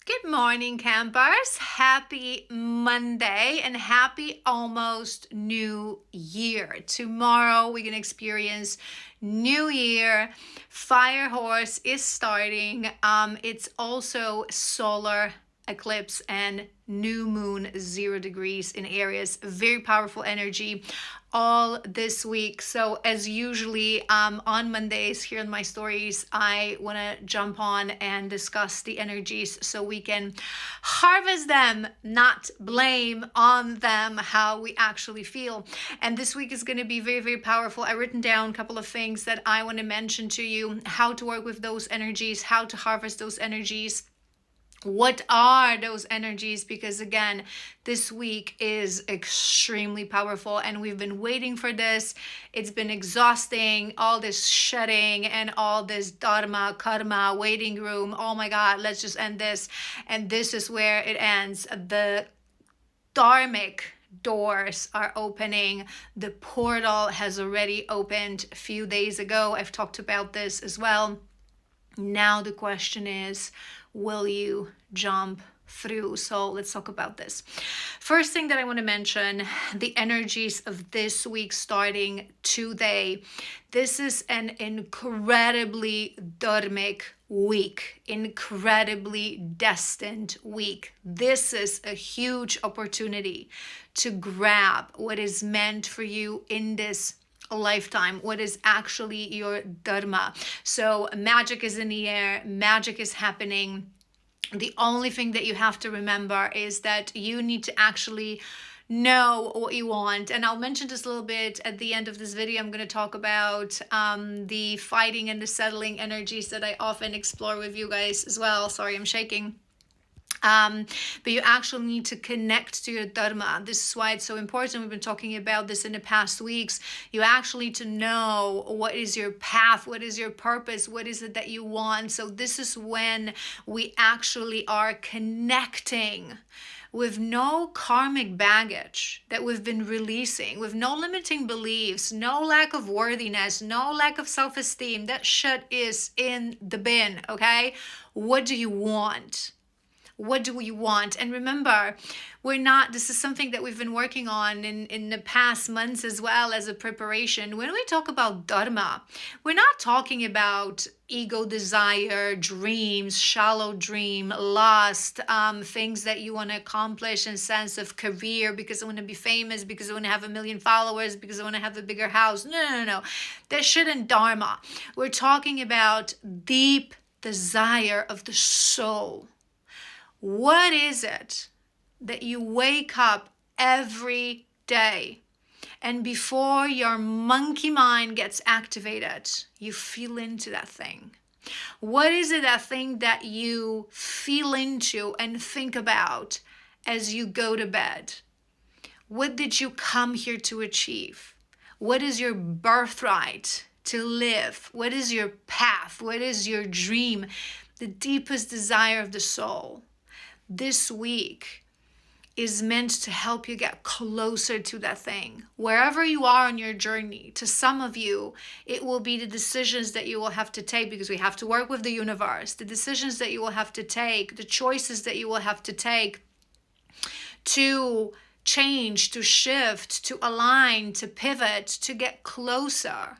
Good morning, campers. Happy Monday and happy almost New Year. Tomorrow we're going to experience New Year. Fire Horse is starting. It's also solar eclipse and new moon 0 degrees in Aries. Very powerful energy all this week. So as usually on Mondays here in my stories, I want to jump on and discuss the energies so we can harvest them, not blame on them how we actually feel. And this week is going to be very, very powerful. I've written down a couple of things that I want to mention to you, how to work with those energies, how to harvest those energies. What are those energies? Because again, this week is extremely powerful and we've been waiting for this. It's been exhausting, all this shedding and all this dharma, karma, waiting room. Oh my God, let's just end this. And this is where it ends. The dharmic doors are opening. The portal has already opened a few days ago. I've talked about this as well. Now the question is, will you jump through? So let's talk about this. First thing that I want to mention, the energies of this week starting today. This is an incredibly dharmic week, incredibly destined week. This is a huge opportunity to grab what is meant for you in this lifetime, what is actually your dharma. So magic is in the air, magic is happening. The only thing that you have to remember is that you need to actually know what you want. And I'll mention this a little bit at the end of this video. I'm going to talk about the fighting and the settling energies that I often explore with you guys as well. Sorry, I'm shaking. But you actually need to connect to your dharma. This is why it's so important. We've been talking about this in the past weeks. You actually need to know what is your path, what is your purpose, what is it that you want. So this is when we actually are connecting with no karmic baggage that we've been releasing, with no limiting beliefs, no lack of worthiness, no lack of self-esteem. That shit is in the bin, okay? What do you want? What do we want? And remember, this is something that we've been working on in the past months as well as a preparation. When we talk about dharma, we're not talking about ego desire, dreams, shallow dream, lust, things that you want to accomplish in sense of career because I want to be famous, because I want to have 1 million followers, because I want to have a bigger house. No. That shouldn't dharma. We're talking about deep desire of the soul. What is it that you wake up every day and before your monkey mind gets activated, you feel into that thing? What is it, that thing that you feel into and think about as you go to bed? What did you come here to achieve? What is your birthright to live? What is your path? What is your dream? The deepest desire of the soul. This week is meant to help you get closer to that thing. Wherever you are on your journey, to some of you, it will be the decisions that you will have to take because we have to work with the universe. The decisions that you will have to take, the choices that you will have to take to change, to shift, to align, to pivot, to get closer.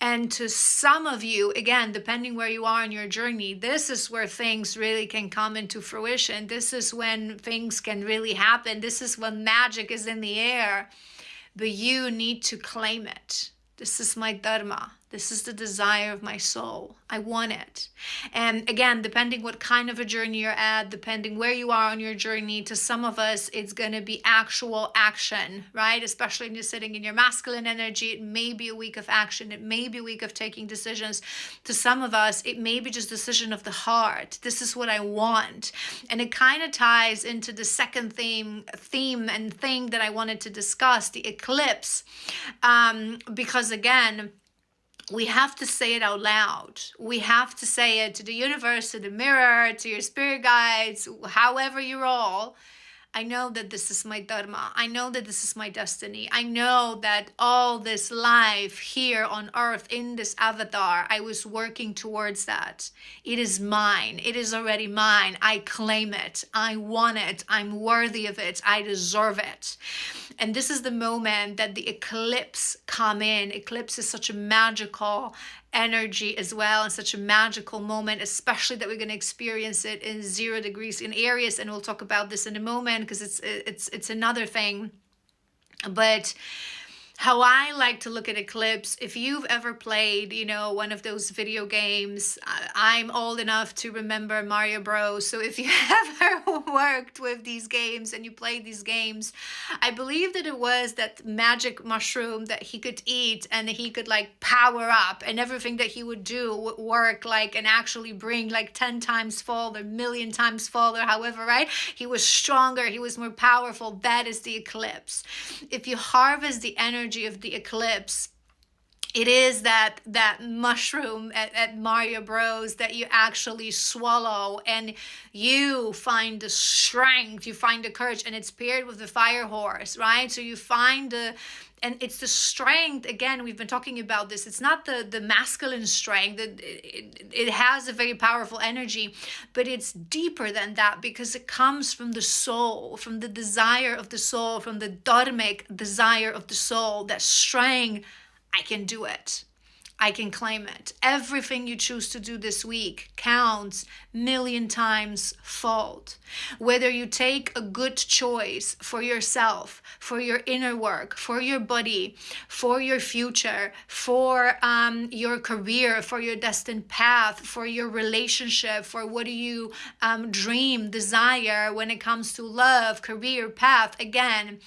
And to some of you, again, depending where you are on your journey, this is where things really can come into fruition. This is when things can really happen. This is when magic is in the air. But you need to claim it. This is my dharma. This is the desire of my soul. I want it. And again, depending what kind of a journey you're at, depending where you are on your journey, to some of us, it's going to be actual action, right? Especially when you're sitting in your masculine energy, it may be a week of action. It may be a week of taking decisions. To some of us, it may be just decision of the heart. This is what I want. And it kind of ties into the second theme and thing that I wanted to discuss, the eclipse. Because again, we have to say it out loud. We have to say it to the universe, to the mirror, to your spirit guides, however you roll. I know that this is my dharma. I know that this is my destiny. I know that all this life here on earth in this avatar, I was working towards that. It is mine. It is already mine. I claim it. I want it. I'm worthy of it. I deserve it. And this is the moment that the eclipse come in. Eclipse is such a magical energy as well, and such a magical moment, especially that we're going to experience it in 0 degrees in Aries, and we'll talk about this in a moment because it's another thing. But how I like to look at eclipse, if you've ever played, one of those video games, I'm old enough to remember Mario Bros. So if you ever worked with these games and you played these games, I believe that it was that magic mushroom that he could eat and he could like power up, and everything that he would do would work like and actually bring like 10 times fold or million times fold or however, right? He was stronger, he was more powerful. That is the eclipse. If you harvest the energy of the eclipse, it is that mushroom at Mario Bros that you actually swallow, and you find the strength, you find the courage, and it's paired with the fire horse, right? So you find and it's the strength. Again, we've been talking about this. It's not the masculine strength. It has a very powerful energy, but it's deeper than that because it comes from the soul, from the desire of the soul, from the dharmic desire of the soul, that strength. I can do it. I can claim it. Everything you choose to do this week counts million times fold. Whether you take a good choice for yourself, for your inner work, for your body, for your future, for your career, for your destined path, for your relationship, for what do you dream, desire when it comes to love, career, path, again,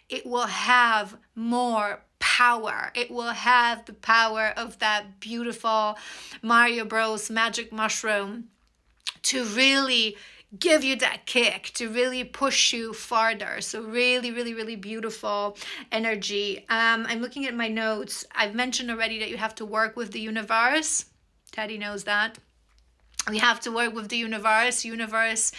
it will have more power. It will have the power of that beautiful Mario Bros magic mushroom to really give you that kick, to really push you farther. So really, really, really beautiful energy. I'm looking at my notes. I've mentioned already that you have to work with the universe. Teddy knows that. We have to work with the universe. Universe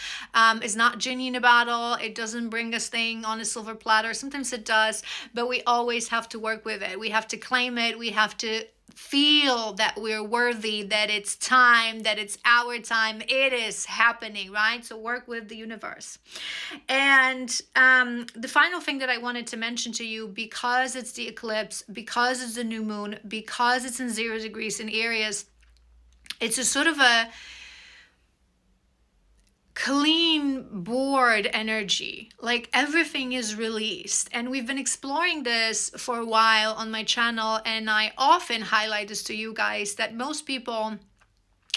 is not genie in a bottle. It doesn't bring us thing on a silver platter. Sometimes it does, but we always have to work with it. We have to claim it. We have to feel that we're worthy, that it's time, that it's our time. It is happening, right? So work with the universe. And the final thing that I wanted to mention to you, because it's the eclipse, because it's the new moon, because it's in 0 degrees in Aries, it's a sort of a clean board energy, like everything is released. And we've been exploring this for a while on my channel, and I often highlight this to you guys, that most people,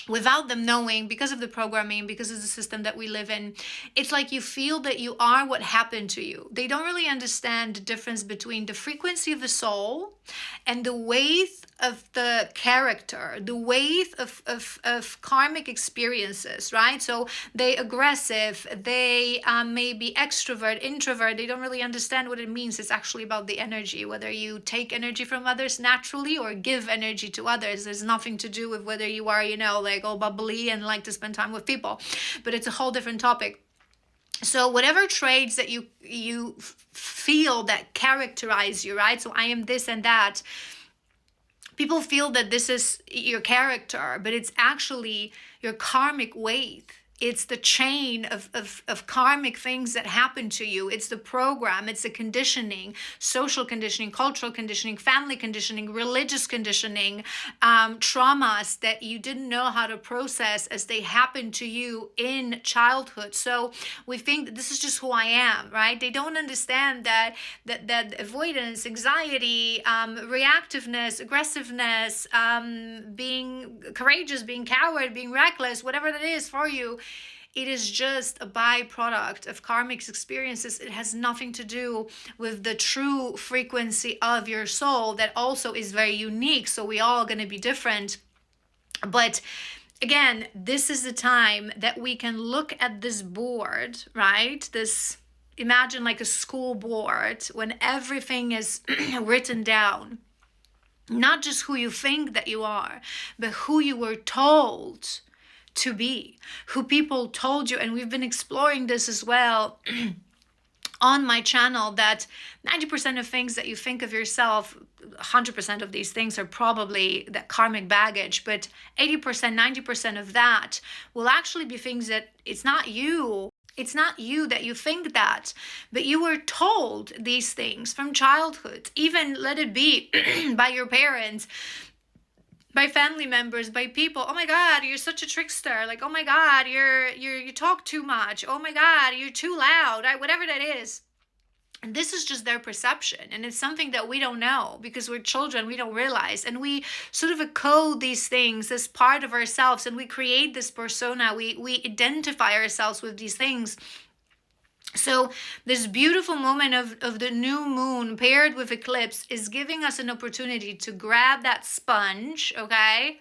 without them knowing, because of the programming, because of the system that we live in, it's like you feel that you are what happened to you. They don't really understand the difference between the frequency of the soul and the weight of the character, the weight of karmic experiences, right? So they aggressive, they may be extrovert, introvert. They don't really understand what it means. It's actually about the energy, whether you take energy from others naturally or give energy to others. There's nothing to do with whether you are, like all bubbly and like to spend time with people, but it's a whole different topic. So whatever traits that you feel that characterize you, right? So I am this and that. People feel that this is your character, but it's actually your karmic weight. It's the chain of karmic things that happen to you. It's the program, it's the conditioning, social conditioning, cultural conditioning, family conditioning, religious conditioning, traumas that you didn't know how to process as they happened to you in childhood. So we think that this is just who I am, right? They don't understand that avoidance, anxiety, reactiveness, aggressiveness, being courageous, being coward, being reckless, whatever that is for you, it is just a byproduct of karmic experiences. It has nothing to do with the true frequency of your soul that also is very unique. So we all going to be different. But again, this is the time that we can look at this board, right? Imagine like a school board when everything is written down. Not just who you think that you are, but who you were told to be, who people told you. And we've been exploring this as well on my channel that 90% of things that you think of yourself, 100% of these things are probably that karmic baggage, but 80%, 90% of that will actually be things that it's not you. It's not you that you think that, but you were told these things from childhood, even let it be by your parents, by family members, by people. Oh my God, you're such a trickster. Like, oh my God, you talk too much. Oh my God, you're too loud. Whatever that is. And this is just their perception. And it's something that we don't know because we're children, we don't realize. And we sort of code these things as part of ourselves, and we create this persona. We identify ourselves with these things. So this beautiful moment of the new moon paired with eclipse is giving us an opportunity to grab that sponge, okay,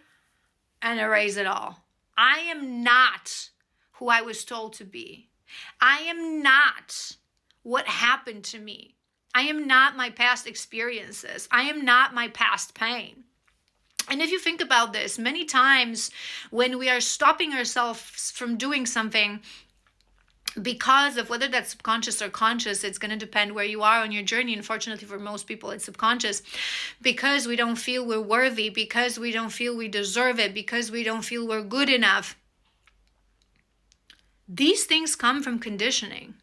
and erase it all. I am not who I was told to be. I am not what happened to me. I am not my past experiences. I am not my past pain. And if you think about this, many times when we are stopping ourselves from doing something because of whether that's subconscious or conscious, it's going to depend where you are on your journey. Unfortunately, for most people, it's subconscious, because we don't feel we're worthy, because we don't feel we deserve it, because we don't feel we're good enough. These things come from conditioning.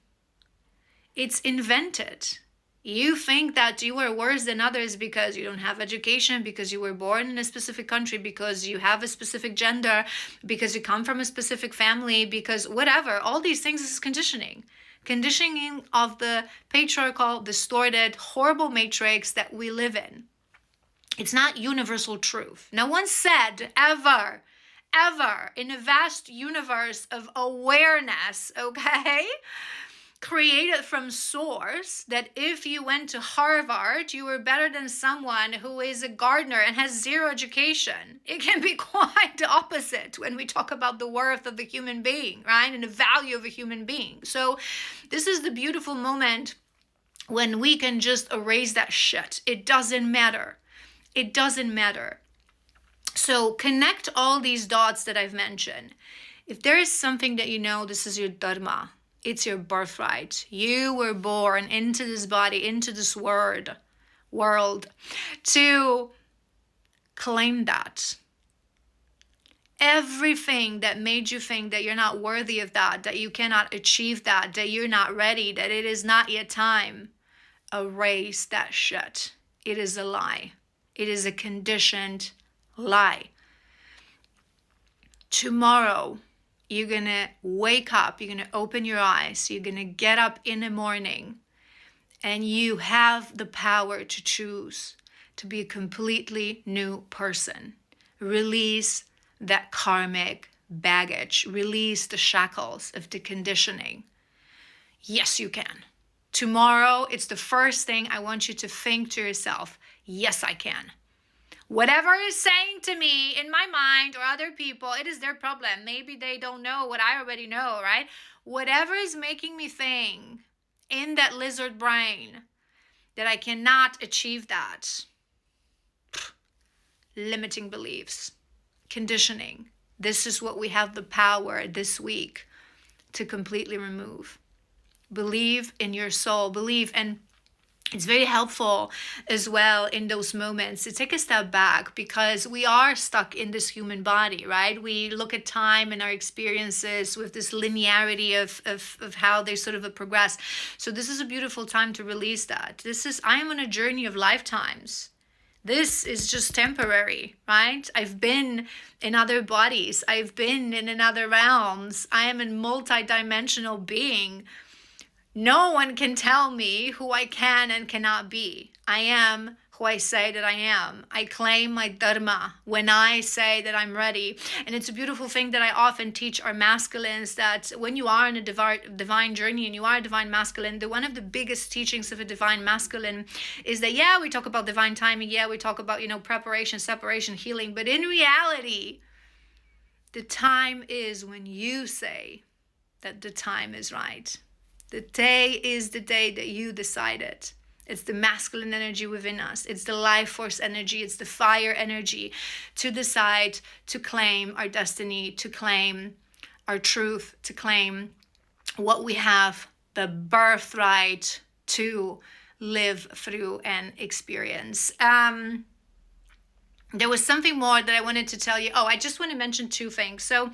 It's invented. You think that you are worse than others because you don't have education, because you were born in a specific country, because you have a specific gender, because you come from a specific family, because whatever. All these things is conditioning. Conditioning of the patriarchal, distorted, horrible matrix that we live in. It's not universal truth. No one said ever in a vast universe of awareness, okay, created from source, that if you went to Harvard, you were better than someone who is a gardener and has zero education. It can be quite the opposite when we talk about the worth of a human being, right? And the value of a human being. So this is the beautiful moment when we can just erase that shit. It doesn't matter. It doesn't matter. So connect all these dots that I've mentioned. If there is something that you know, this is your dharma. It's your birthright. You were born into this body, into this world to claim that. Everything that made you think that you're not worthy of that you cannot achieve that you're not ready, that it is not yet time, erase that shit. It is a lie. It is a conditioned lie. Tomorrow, you're going to wake up, you're going to open your eyes, you're going to get up in the morning, and you have the power to choose to be a completely new person. Release that karmic baggage. Release the shackles of the conditioning. Yes, you can. Tomorrow, it's the first thing I want you to think to yourself. Yes, I can. Whatever is saying to me in my mind or other people, it is their problem. Maybe they don't know what I already know, right? Whatever is making me think in that lizard brain that I cannot achieve that. Limiting beliefs, conditioning. This is what we have the power this week to completely remove. Believe in your soul. Believe, and it's very helpful as well in those moments to take a step back, because we are stuck in this human body, right? We look at time and our experiences with this linearity of how they sort of progress. So this is a beautiful time to release that. I am on a journey of lifetimes. This is just temporary, right? I've been in other bodies. I've been in other realms. I am a multi-dimensional being. No one can tell me who I can and cannot be. I am who I say that I am. I claim my dharma when I say that I'm ready. And it's a beautiful thing that I often teach our masculines, that when you are in a divine journey and you are a divine masculine, one of the biggest teachings of a divine masculine is that, yeah, we talk about divine timing. Yeah, we talk about, preparation, separation, healing. But in reality, the time is when you say that the time is right. The day is the day that you decide it. It's the masculine energy within us. It's the life force energy. It's the fire energy to decide to claim our destiny, to claim our truth, to claim what we have the birthright to live through and experience. There was something more that I wanted to tell you. Oh, I just want to mention two things. So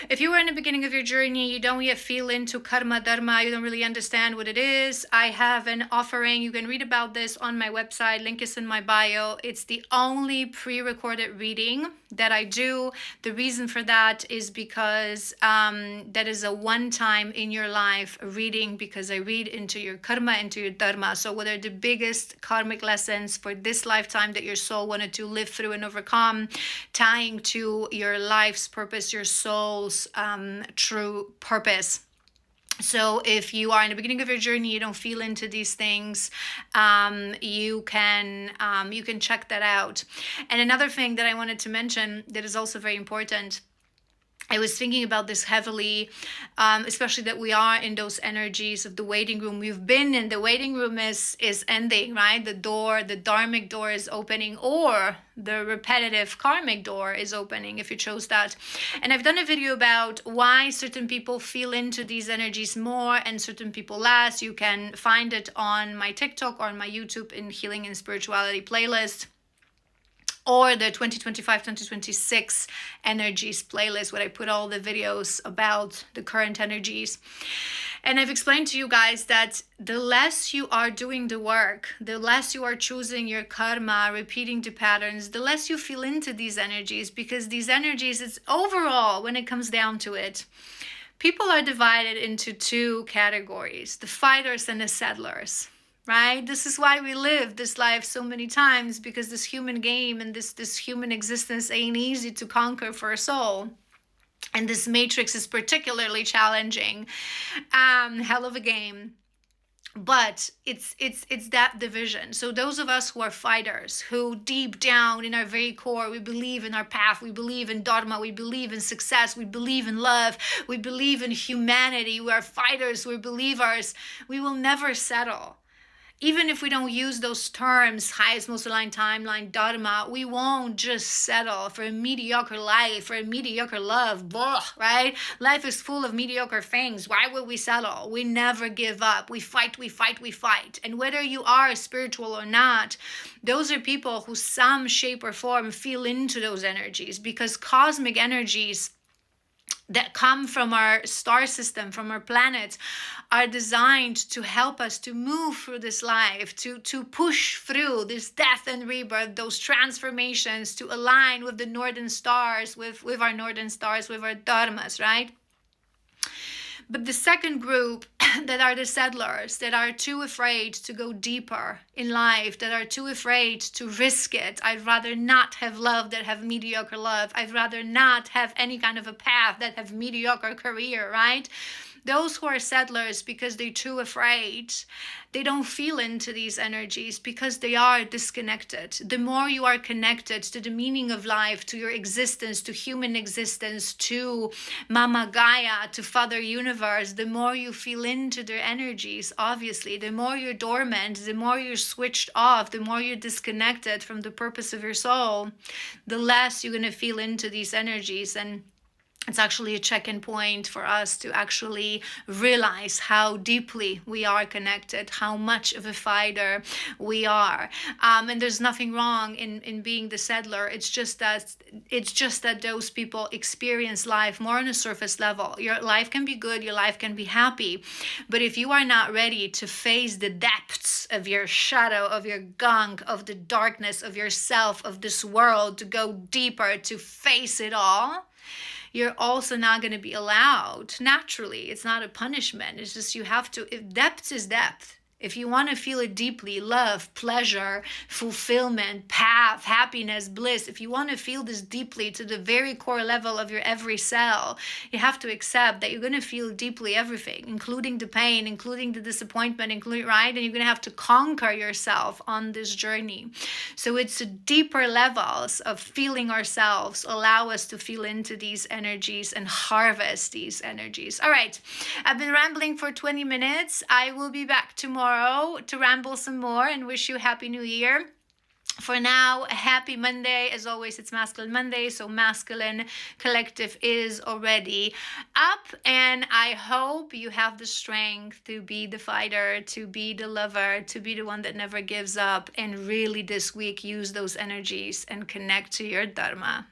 if you were in the beginning of your journey, you don't yet feel into karma, dharma, you don't really understand what it is, I have an offering. You can read about this on my website. Link is in my bio. It's the only pre-recorded reading that I do. The reason for that is because that is a one-time in your life reading, because I read into your karma, into your dharma. So what are the biggest karmic lessons for this lifetime that your soul wanted to live through and overcome, tying to your life's purpose, your soul's true purpose. So if you are in the beginning of your journey, you don't feel into these things, you can check that out. And another thing that I wanted to mention that is also very important, I was thinking about this heavily, especially that we are in those energies of the waiting room. We've been in the waiting room is ending, right? The door, the dharmic door is opening, or the repetitive karmic door is opening if you chose that. And I've done a video about why certain people feel into these energies more and certain people less. You can find it on my TikTok or on my YouTube in Healing and Spirituality playlist, or the 2025-2026 energies playlist, where I put all the videos about the current energies. And I've explained to you guys that the less you are doing the work, the less you are choosing your karma, repeating the patterns, the less you feel into these energies, because these energies, it's overall, when it comes down to it, people are divided into two categories, the fighters and the settlers. Right? This is why we live this life so many times, because this human game and this human existence ain't easy to conquer for a soul. And this matrix is particularly challenging. Hell of a game. But it's that division. So those of us who are fighters, who deep down in our very core, we believe in our path, we believe in dharma, we believe in success, we believe in love, we believe in humanity, we are fighters, we're believers, we will never settle. Even if we don't use those terms, highest, most aligned timeline, dharma, we won't just settle for a mediocre life, for a mediocre love, blah, right? Life is full of mediocre things. Why would we settle? We never give up. We fight, we fight, we fight. And whether you are spiritual or not, those are people who some shape or form feel into those energies, because cosmic energies that come from our star system, from our planets, are designed to help us to move through this life, to push through this death and rebirth, those transformations, to align with the northern stars, with our northern stars, with our dharmas, right? But the second group that are the settlers, that are too afraid to go deeper in life, that are too afraid to risk it. I'd rather not have love that have mediocre love. I'd rather not have any kind of a path that have mediocre career, right? Those who are settlers, because they're too afraid, they don't feel into these energies because they are disconnected. The more you are connected to the meaning of life, to your existence, to human existence, to Mama Gaia, to Father Universe, the more you feel into their energies, obviously. The more you're dormant, the more you're switched off, the more you're disconnected from the purpose of your soul, the less you're going to feel into these energies. And it's actually a check-in point for us to actually realize how deeply we are connected, how much of a fighter we are. And there's nothing wrong in being the settler. It's just that those people experience life more on a surface level. Your life can be good, your life can be happy. But if you are not ready to face the depths of your shadow, of your gunk, of the darkness of yourself, of this world, to go deeper, to face it all, you're also not going to be allowed naturally. It's not a punishment. It's just you have to, if depth is depth. If you want to feel it deeply, love, pleasure, fulfillment, path, happiness, bliss, if you want to feel this deeply to the very core level of your every cell, you have to accept that you're going to feel deeply everything, including the pain, including the disappointment, right? And you're going to have to conquer yourself on this journey. So it's deeper levels of feeling ourselves allow us to feel into these energies and harvest these energies. All right, I've been rambling for 20 minutes. I will be back tomorrow to ramble some more and wish you a happy new year. For now, happy Monday. As always, it's Masculine Monday, so Masculine Collective is already up, and I hope you have the strength to be the fighter, to be the lover, to be the one that never gives up, and really this week use those energies and connect to your Dharma.